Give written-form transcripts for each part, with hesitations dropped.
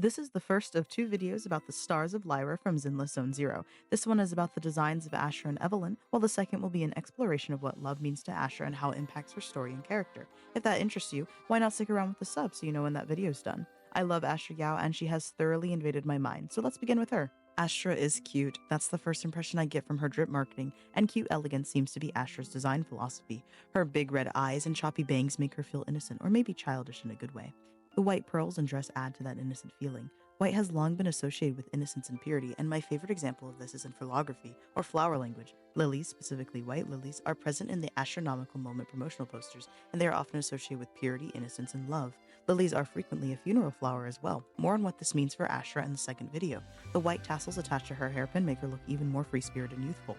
This is the first of two videos about the stars of Lyra from Zinla Zone Zero. This one is about the designs of Astra and Evelyn, while the second will be an exploration of what love means to Astra and how it impacts her story and character. If that interests you, why not stick around with the sub so you know when that video's done? I love Astra Yao and she has thoroughly invaded my mind, so let's begin with her. Astra is cute. That's the first impression I get from her drip marketing, and cute elegance seems to be Astra's design philosophy. Her big red eyes and choppy bangs make her feel innocent, or maybe childish in a good way. The white pearls and dress add to that innocent feeling. White has long been associated with innocence and purity, and my favorite example of this is in philography, or flower language. Lilies, specifically white lilies, are present in the astronomical moment promotional posters, and they are often associated with purity, innocence, and love. Lilies are frequently a funeral flower as well. More on what this means for Astra in the second video. The white tassels attached to her hairpin make her look even more free-spirited and youthful.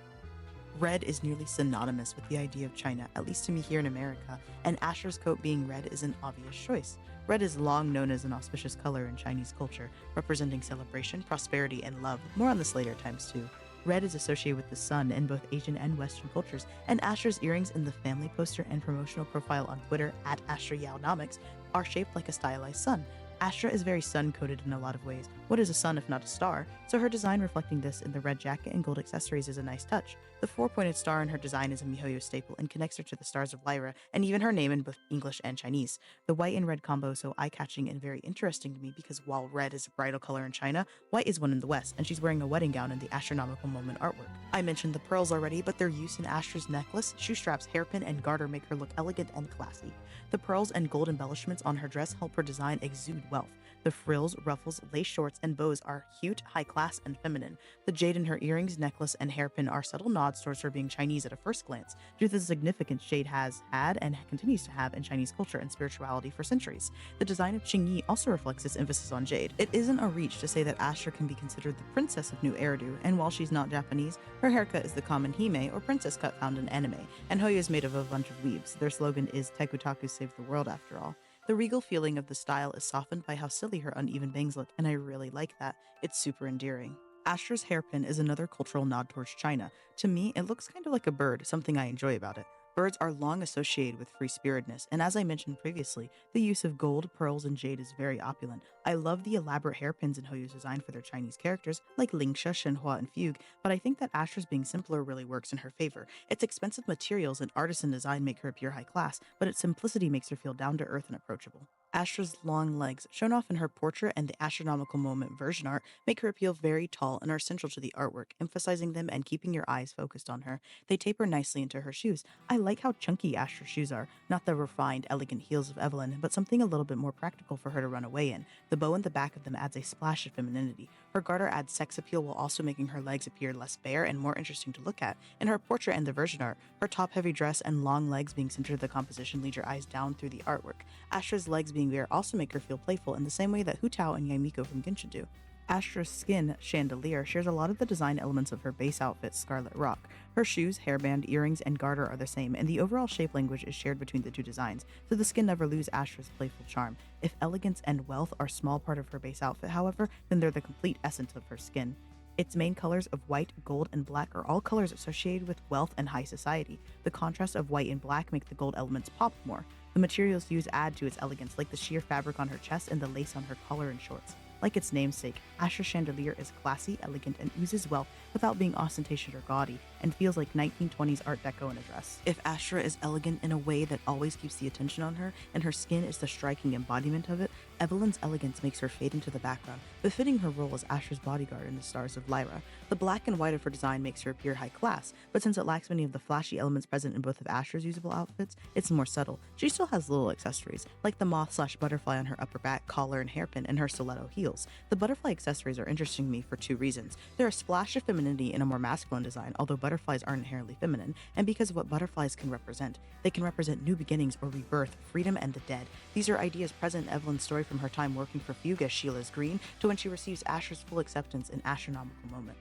Red is nearly synonymous with the idea of China, at least to me here in America, and Astra's coat being red is an obvious choice. Red is long known as an auspicious color in Chinese culture, representing celebration, prosperity, and love. More on this later times too. Red is associated with the sun in both Asian and Western cultures, and Astra's earrings in the family poster and promotional profile on Twitter at Astra-Hoyo-Mix are shaped like a stylized sun. Astra is very sun-coated in a lot of ways. What is a sun if not a star? So her design reflecting this in the red jacket and gold accessories is a nice touch. The four-pointed star in her design is a miHoYo staple and connects her to the stars of Lyra, and even her name in both English and Chinese. The white and red combo is so eye-catching and very interesting to me because while red is a bridal color in China, white is one in the West, and she's wearing a wedding gown in the astronomical moment artwork. I mentioned the pearls already, but their use in Astra's necklace, shoe straps, hairpin, and garter make her look elegant and classy. The pearls and gold embellishments on her dress help her design exude wealth. The frills, ruffles, lace shorts, and bows are cute, high class, and feminine. The jade in her earrings, necklace, and hairpin are subtle nods towards her being Chinese at a first glance, due to the significance jade has had and continues to have in Chinese culture and spirituality for centuries. The design of Qingyi also reflects this emphasis on jade. It isn't a reach to say that Astra can be considered the princess of new hairdo, and while she's not Japanese, her haircut is the common hime or princess cut found in anime, and Hoyo is made of a bunch of weaves. Their slogan is Tekutaku save the world after all. The regal feeling of the style is softened by how silly her uneven bangs look, and I really like that. It's super endearing. Astra's hairpin is another cultural nod towards China. To me, it looks kind of like a bird, something I enjoy about it. Birds are long associated with free-spiritedness, and as I mentioned previously, the use of gold, pearls, and jade is very opulent. I love the elaborate hairpins in Hoyo's design for their Chinese characters, like Lingsha, Shenhua, and Fugue, but I think that Astra's being simpler really works in her favor. Its expensive materials and artisan design make her appear high class, but its simplicity makes her feel down-to-earth and approachable. Astra's long legs, shown off in her portrait and the astronomical moment version art, make her appeal very tall and are central to the artwork, emphasizing them and keeping your eyes focused on her. They taper nicely into her shoes. I like how chunky Astra's shoes are, not the refined, elegant heels of Evelyn, but something a little bit more practical for her to run away in. The bow in the back of them adds a splash of femininity. Her garter adds sex appeal while also making her legs appear less bare and more interesting to look at. In her portrait and the version art, her top-heavy dress and long legs being centered to the composition lead your eyes down through the artwork. Astra's legs being bare also make her feel playful in the same way that Hu Tao and Yaimiko from Genshin do. Astra's skin, Chandelier, shares a lot of the design elements of her base outfit, Scarlet Rock. Her shoes, hairband, earrings, and garter are the same, and the overall shape language is shared between the two designs, so the skin never loses Astra's playful charm. If elegance and wealth are a small part of her base outfit, however, then they're the complete essence of her skin. Its main colors of white, gold, and black are all colors associated with wealth and high society. The contrast of white and black make the gold elements pop more. The materials used add to its elegance, like the sheer fabric on her chest and the lace on her collar and shorts. Like its namesake, Astra's Chandelier is classy, elegant, and oozes wealth without being ostentatious or gaudy, and feels like 1920s Art Deco in a dress. If Astra is elegant in a way that always keeps the attention on her, and her skin is the striking embodiment of it, Evelyn's elegance makes her fade into the background, befitting her role as Astra's bodyguard in the Stars of Lyra. The black and white of her design makes her appear high class, but since it lacks many of the flashy elements present in both of Astra's usable outfits, it's more subtle. She still has little accessories, like the moth/butterfly on her upper back, collar, and hairpin, and her stiletto heels. The butterfly accessories are interesting to me for two reasons. They're a splash of femininity in a more masculine design, although butterflies aren't inherently feminine, and because of what butterflies can represent. They can represent new beginnings or rebirth, freedom, and the dead. These are ideas present in Evelyn's story from her time working for Fugue as Sheila's Green to when she receives Astra's full acceptance in Astronomical Moment.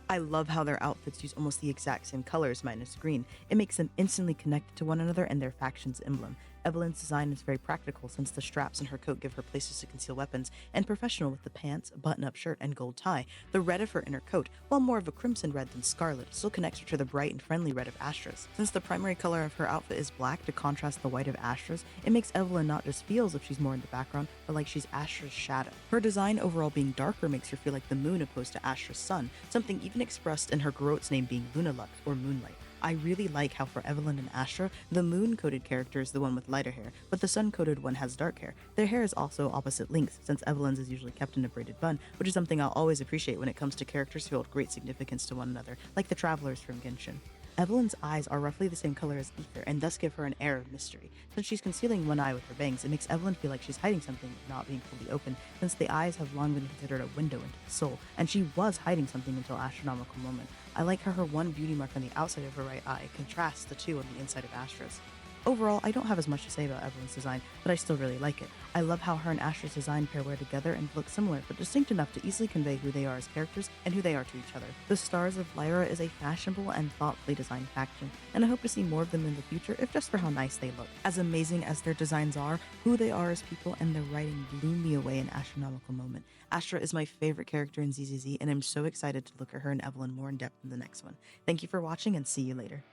I love how their outfits use almost the exact same colors minus green. It makes them instantly connected to one another and their faction's emblem. Evelyn's design is very practical since the straps in her coat give her places to conceal weapons, and professional with the pants, button-up shirt, and gold tie. The red of her inner coat, while more of a crimson red than scarlet, still connects her to the bright and friendly red of Astra's. Since the primary color of her outfit is black to contrast the white of Astra's, it makes Evelyn not just feel as if she's more in the background, but like she's Astra's shadow. Her design overall being darker makes her feel like the moon opposed to Astra's sun, something even expressed in her Garot's name being Lunalux, or Moonlight. I really like how for Evelyn and Astra, the moon-coated character is the one with lighter hair, but the sun-coated one has dark hair. Their hair is also opposite lengths, since Evelyn's is usually kept in a braided bun, which is something I'll always appreciate when it comes to characters who hold great significance to one another, like the travelers from Genshin. Evelyn's eyes are roughly the same color as Ether and thus give her an air of mystery. Since she's concealing one eye with her bangs, it makes Evelyn feel like she's hiding something not being fully open, since the eyes have long been considered a window into the soul, and she was hiding something until astronomical moment. I like how her one beauty mark on the outside of her right eye contrasts the two on the inside of Astra's. Overall, I don't have as much to say about Evelyn's design, but I still really like it. I love how her and Astra's design pair well together and look similar, but distinct enough to easily convey who they are as characters and who they are to each other. The Stars of Lyra is a fashionable and thoughtfully designed faction, and I hope to see more of them in the future, if just for how nice they look. As amazing as their designs are, who they are as people and their writing blew me away in astronomical moment. Astra is my favorite character in ZZZ, and I'm so excited to look at her and Evelyn more in depth in the next one. Thank you for watching, and see you later.